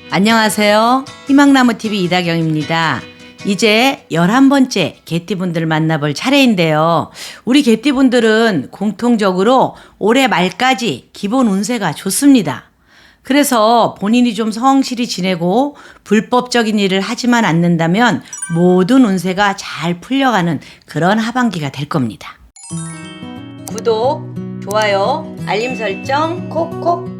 안녕하세요. 희망나무TV 이다경입니다. 이제 11번째 개띠분들 만나볼 차례인데요. 우리 개띠분들은 공통적으로 올해 말까지 기본 운세가 좋습니다. 그래서 본인이 좀 성실히 지내고 불법적인 일을 하지만 않는다면 모든 운세가 잘 풀려가는 그런 하반기가 될 겁니다. 구독, 좋아요, 알림 설정 콕콕.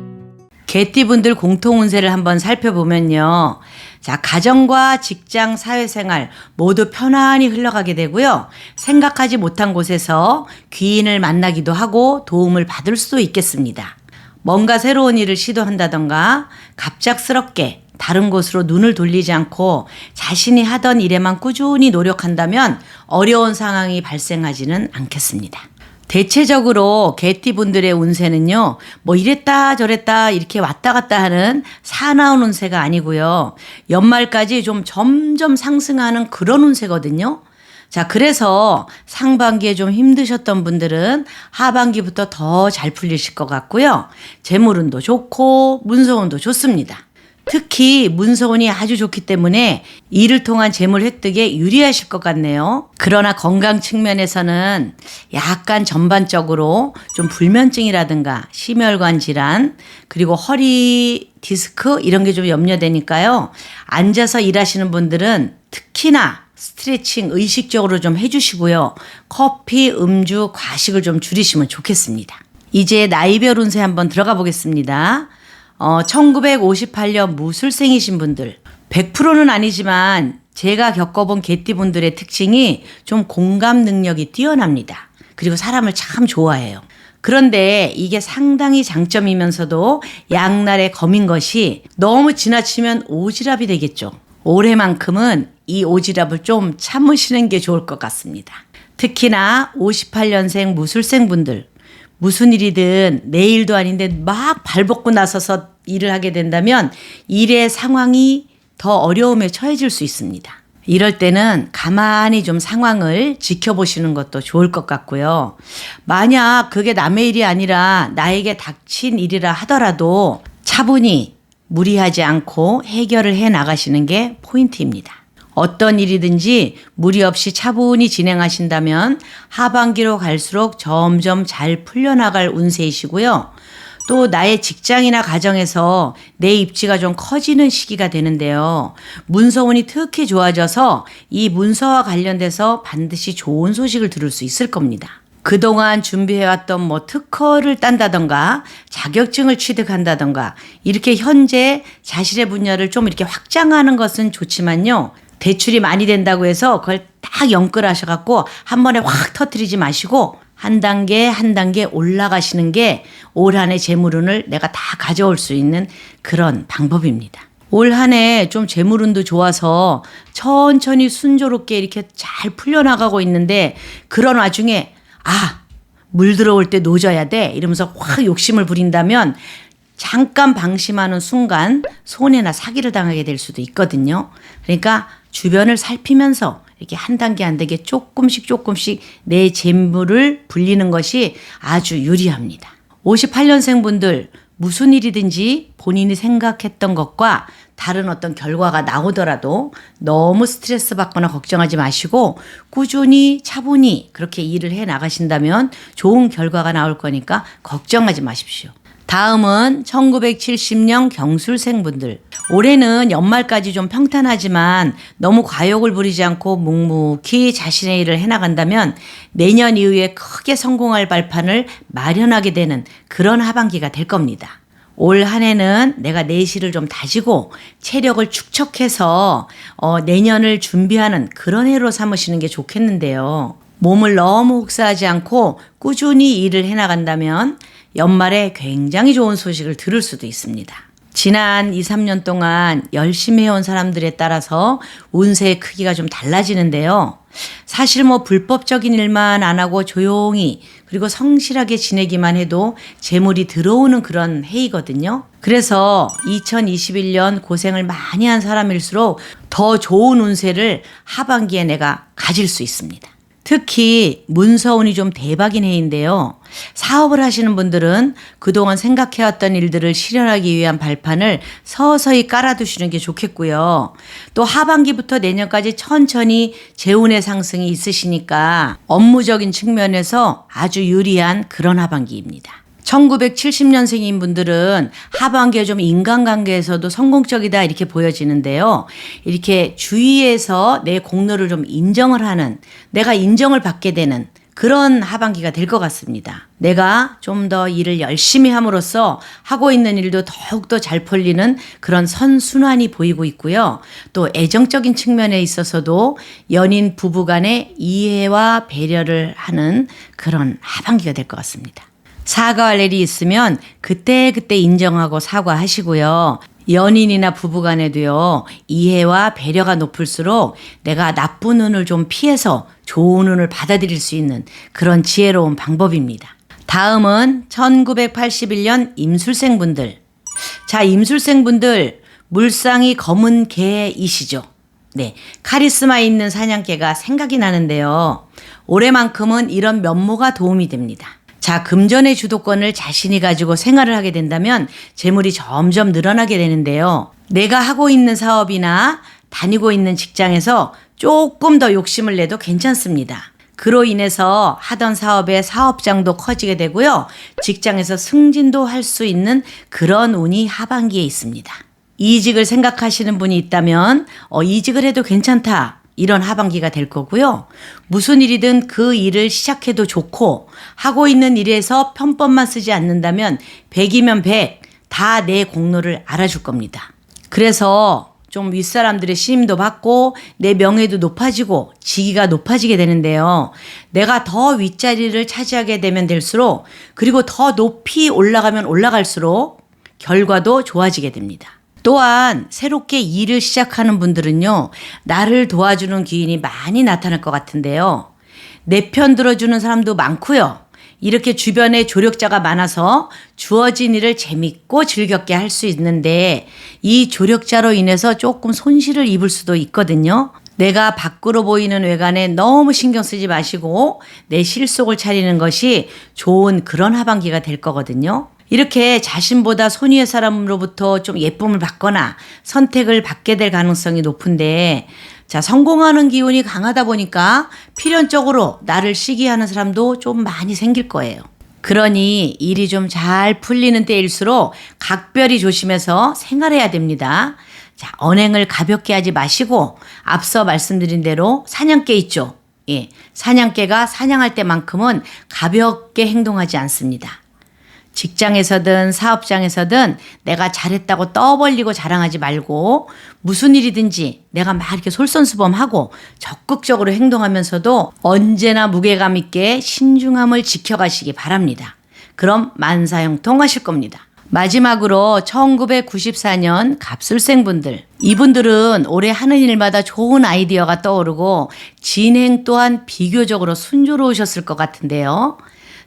개띠분들 공통 운세를 한번 살펴보면요. 자, 가정과 직장, 사회생활 모두 편안히 흘러가게 되고요. 생각하지 못한 곳에서 귀인을 만나기도 하고 도움을 받을 수도 있겠습니다. 뭔가 새로운 일을 시도한다던가 갑작스럽게 다른 곳으로 눈을 돌리지 않고 자신이 하던 일에만 꾸준히 노력한다면 어려운 상황이 발생하지는 않겠습니다. 대체적으로 개띠분들의 운세는요, 뭐 이랬다 저랬다 이렇게 왔다 갔다 하는 사나운 운세가 아니고요. 연말까지 좀 점점 상승하는 그런 운세거든요. 자, 그래서 상반기에 좀 힘드셨던 분들은 하반기부터 더 잘 풀리실 것 같고요. 재물운도 좋고 문서운도 좋습니다. 특히 문서운이 아주 좋기 때문에 이를 통한 재물 획득에 유리하실 것 같네요. 그러나 건강 측면에서는 약간 전반적으로 좀 불면증이라든가 심혈관 질환 그리고 허리 디스크 이런 게 좀 염려되니까요. 앉아서 일하시는 분들은 특히나 스트레칭 의식적으로 좀 해주시고요. 커피, 음주, 과식을 좀 줄이시면 좋겠습니다. 이제 나이별 운세 한번 들어가 보겠습니다. 1958년 무술생이신 분들 100%는 아니지만 제가 겪어본 개띠분들의 특징이 좀 공감 능력이 뛰어납니다. 그리고 사람을 참 좋아해요. 그런데 이게 상당히 장점이면서도 양날의 검인 것이 너무 지나치면 오지랖이 되겠죠. 올해만큼은 이 오지랖을 좀 참으시는 게 좋을 것 같습니다. 특히나 58년생 무술생분들 무슨 일이든 내 일도 아닌데 막 발벗고 나서서 일을 하게 된다면 일의 상황이 더 어려움에 처해질 수 있습니다. 이럴 때는 가만히 좀 상황을 지켜보시는 것도 좋을 것 같고요. 만약 그게 남의 일이 아니라 나에게 닥친 일이라 하더라도 차분히 무리하지 않고 해결을 해 나가시는 게 포인트입니다. 어떤 일이든지 무리 없이 차분히 진행하신다면 하반기로 갈수록 점점 잘 풀려나갈 운세이시고요. 또 나의 직장이나 가정에서 내 입지가 좀 커지는 시기가 되는데요. 문서운이 특히 좋아져서 이 문서와 관련돼서 반드시 좋은 소식을 들을 수 있을 겁니다. 그동안 준비해왔던 뭐 특허를 딴다던가 자격증을 취득한다던가 이렇게 현재 자신의 분야를 좀 이렇게 확장하는 것은 좋지만요. 대출이 많이 된다고 해서 그걸 딱 연끌하셔갖고 한 번에 확 터뜨리지 마시고 한 단계 한 단계 올라가시는 게 올 한 해 재물운을 내가 다 가져올 수 있는 그런 방법입니다. 올 한 해 좀 재물운도 좋아서 천천히 순조롭게 이렇게 잘 풀려나가고 있는데 그런 와중에 물 들어올 때 노져야 돼 이러면서 확 욕심을 부린다면 잠깐 방심하는 순간 손해나 사기를 당하게 될 수도 있거든요. 그러니까 주변을 살피면서 이렇게 한 단계 한 단계 조금씩 내 재물을 불리는 것이 아주 유리합니다. 58년생 분들 무슨 일이든지 본인이 생각했던 것과 다른 어떤 결과가 나오더라도 너무 스트레스 받거나 걱정하지 마시고 꾸준히 차분히 그렇게 일을 해 나가신다면 좋은 결과가 나올 거니까 걱정하지 마십시오. 다음은 1970년 경술생 분들. 올해는 연말까지 좀 평탄하지만 너무 과욕을 부리지 않고 묵묵히 자신의 일을 해나간다면 내년 이후에 크게 성공할 발판을 마련하게 되는 그런 하반기가 될 겁니다. 올 한 해는 내가 내실을 좀 다지고 체력을 축적해서 내년을 준비하는 그런 해로 삼으시는 게 좋겠는데요. 몸을 너무 혹사하지 않고 꾸준히 일을 해나간다면 연말에 굉장히 좋은 소식을 들을 수도 있습니다. 지난 2, 3년 동안 열심히 해온 사람들에 따라서 운세의 크기가 좀 달라지는데요. 사실 뭐 불법적인 일만 안 하고 조용히 그리고 성실하게 지내기만 해도 재물이 들어오는 그런 해이거든요. 그래서 2021년 고생을 많이 한 사람일수록 더 좋은 운세를 하반기에 내가 가질 수 있습니다. 특히 문서운이 좀 대박인 해인데요. 사업을 하시는 분들은 그동안 생각해왔던 일들을 실현하기 위한 발판을 서서히 깔아두시는 게 좋겠고요. 또 하반기부터 내년까지 천천히 재운의 상승이 있으시니까 업무적인 측면에서 아주 유리한 그런 하반기입니다. 1970년생인 분들은 하반기에 좀 인간관계에서도 성공적이다 이렇게 보여지는데요. 이렇게 주위에서 내 공로를 좀 인정을 하는, 내가 인정을 받게 되는 그런 하반기가 될 것 같습니다. 내가 좀 더 일을 열심히 함으로써 하고 있는 일도 더욱더 잘 풀리는 그런 선순환이 보이고 있고요. 또 애정적인 측면에 있어서도 연인 부부 간의 이해와 배려를 하는 그런 하반기가 될 것 같습니다. 사과할 일이 있으면 그때그때 인정하고 사과하시고요. 연인이나 부부 간에도요, 이해와 배려가 높을수록 내가 나쁜 운을 좀 피해서 좋은 운을 받아들일 수 있는 그런 지혜로운 방법입니다. 다음은 1981년 임술생분들. 자, 임술생분들, 물상이 검은 개이시죠. 네, 카리스마 있는 사냥개가 생각이 나는데요. 올해만큼은 이런 면모가 도움이 됩니다. 자, 금전의 주도권을 자신이 가지고 생활을 하게 된다면 재물이 점점 늘어나게 되는데요. 내가 하고 있는 사업이나 다니고 있는 직장에서 조금 더 욕심을 내도 괜찮습니다. 그로 인해서 하던 사업의 사업장도 커지게 되고요. 직장에서 승진도 할 수 있는 그런 운이 하반기에 있습니다. 이직을 생각하시는 분이 있다면 이직을 해도 괜찮다. 이런 하반기가 될 거고요. 무슨 일이든 그 일을 시작해도 좋고 하고 있는 일에서 편법만 쓰지 않는다면 100이면 100 다 내 공로를 알아줄 겁니다. 그래서 좀 윗사람들의 신임도 받고 내 명예도 높아지고 직위가 높아지게 되는데요. 내가 더 윗자리를 차지하게 되면 될수록 그리고 더 높이 올라가면 올라갈수록 결과도 좋아지게 됩니다. 또한 새롭게 일을 시작하는 분들은요, 나를 도와주는 기운이 많이 나타날 것 같은데요. 내 편 들어주는 사람도 많고요. 이렇게 주변에 조력자가 많아서 주어진 일을 재밌고 즐겁게 할 수 있는데 이 조력자로 인해서 조금 손실을 입을 수도 있거든요. 내가 밖으로 보이는 외관에 너무 신경 쓰지 마시고 내 실속을 차리는 것이 좋은 그런 하반기가 될 거거든요. 이렇게 자신보다 손위의 사람으로부터 좀 예쁨을 받거나 선택을 받게 될 가능성이 높은데, 자, 성공하는 기운이 강하다 보니까 필연적으로 나를 시기하는 사람도 좀 많이 생길 거예요. 그러니 일이 좀 잘 풀리는 때일수록 각별히 조심해서 생활해야 됩니다. 자, 언행을 가볍게 하지 마시고 앞서 말씀드린 대로 사냥개 있죠. 예, 사냥개가 사냥할 때만큼은 가볍게 행동하지 않습니다. 직장에서든 사업장에서든 내가 잘했다고 떠벌리고 자랑하지 말고 무슨 일이든지 내가 막 이렇게 솔선수범하고 적극적으로 행동하면서도 언제나 무게감 있게 신중함을 지켜가시기 바랍니다. 그럼 만사형통하실 겁니다. 마지막으로 1994년 갑술생분들. 이분들은 올해 하는 일마다 좋은 아이디어가 떠오르고 진행 또한 비교적으로 순조로우셨을 것 같은데요.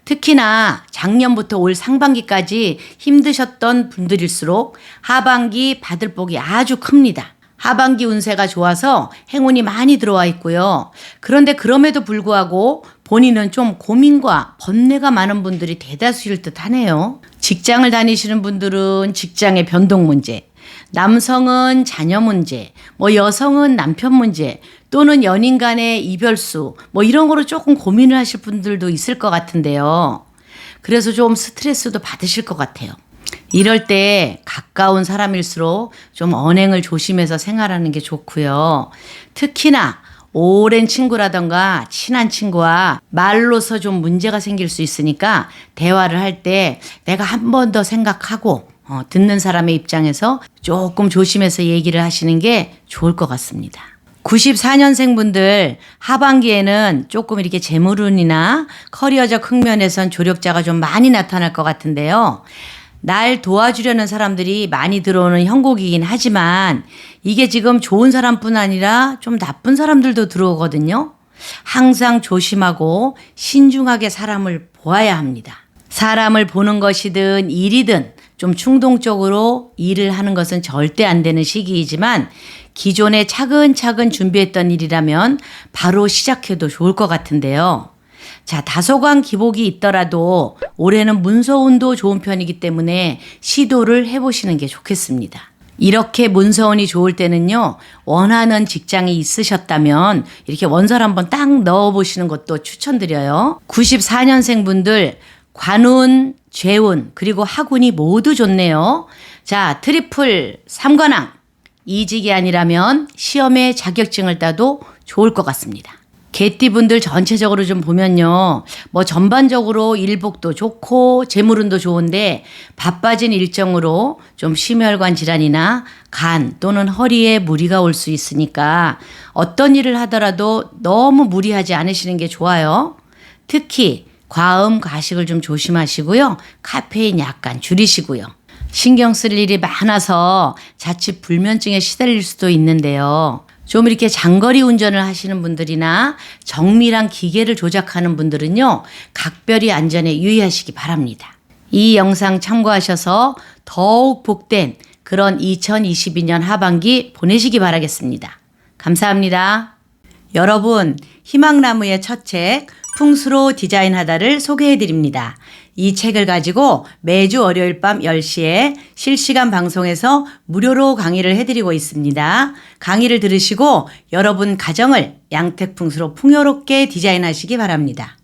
특히나 작년부터 올 상반기까지 힘드셨던 분들일수록 하반기 받을 복이 아주 큽니다. 하반기 운세가 좋아서 행운이 많이 들어와 있고요. 그런데 그럼에도 불구하고 본인은 좀 고민과 번뇌가 많은 분들이 대다수일 듯 하네요. 직장을 다니시는 분들은 직장의 변동 문제, 남성은 자녀 문제, 여성은 남편 문제, 또는 연인 간의 이별수, 이런 거로 조금 고민을 하실 분들도 있을 것 같은데요. 그래서 좀 스트레스도 받으실 것 같아요. 이럴 때 가까운 사람일수록 좀 언행을 조심해서 생활하는 게 좋고요. 특히나 오랜 친구라던가 친한 친구와 말로서 좀 문제가 생길 수 있으니까 대화를 할 때 내가 한 번 더 생각하고 듣는 사람의 입장에서 조금 조심해서 얘기를 하시는 게 좋을 것 같습니다. 94년생 분들 하반기에는 조금 이렇게 재물운이나 커리어적 측면에선 조력자가 좀 많이 나타날 것 같은데요. 날 도와주려는 사람들이 많이 들어오는 형국이긴 하지만 이게 지금 좋은 사람뿐 아니라 좀 나쁜 사람들도 들어오거든요. 항상 조심하고 신중하게 사람을 보아야 합니다. 사람을 보는 것이든 일이든 좀 충동적으로 일을 하는 것은 절대 안 되는 시기이지만 기존에 차근차근 준비했던 일이라면 바로 시작해도 좋을 것 같은데요. 자, 다소간 기복이 있더라도 올해는 문서운도 좋은 편이기 때문에 시도를 해보시는 게 좋겠습니다. 이렇게 문서운이 좋을 때는요, 원하는 직장이 있으셨다면 이렇게 원서를 한번 딱 넣어보시는 것도 추천드려요. 94년생 분들 관운, 재운, 그리고 학운이 모두 좋네요. 자, 트리플 삼관왕. 이직이 아니라면 시험에 자격증을 따도 좋을 것 같습니다. 개띠분들 전체적으로 좀 보면요. 뭐 전반적으로 일복도 좋고 재물운도 좋은데 바빠진 일정으로 좀 심혈관 질환이나 간 또는 허리에 무리가 올 수 있으니까 어떤 일을 하더라도 너무 무리하지 않으시는 게 좋아요. 특히 과음, 과식을 좀 조심하시고요. 카페인 약간 줄이시고요. 신경 쓸 일이 많아서 자칫 불면증에 시달릴 수도 있는데요. 좀 이렇게 장거리 운전을 하시는 분들이나 정밀한 기계를 조작하는 분들은요, 각별히 안전에 유의하시기 바랍니다. 이 영상 참고하셔서 더욱 복된 그런 2022년 하반기 보내시기 바라겠습니다. 감사합니다. 여러분, 희망나무의 첫 책, 풍수로 디자인하다를 소개해드립니다. 이 책을 가지고 매주 월요일 밤 10시에 실시간 방송에서 무료로 강의를 해드리고 있습니다. 강의를 들으시고 여러분 가정을 양택풍수로 풍요롭게 디자인하시기 바랍니다.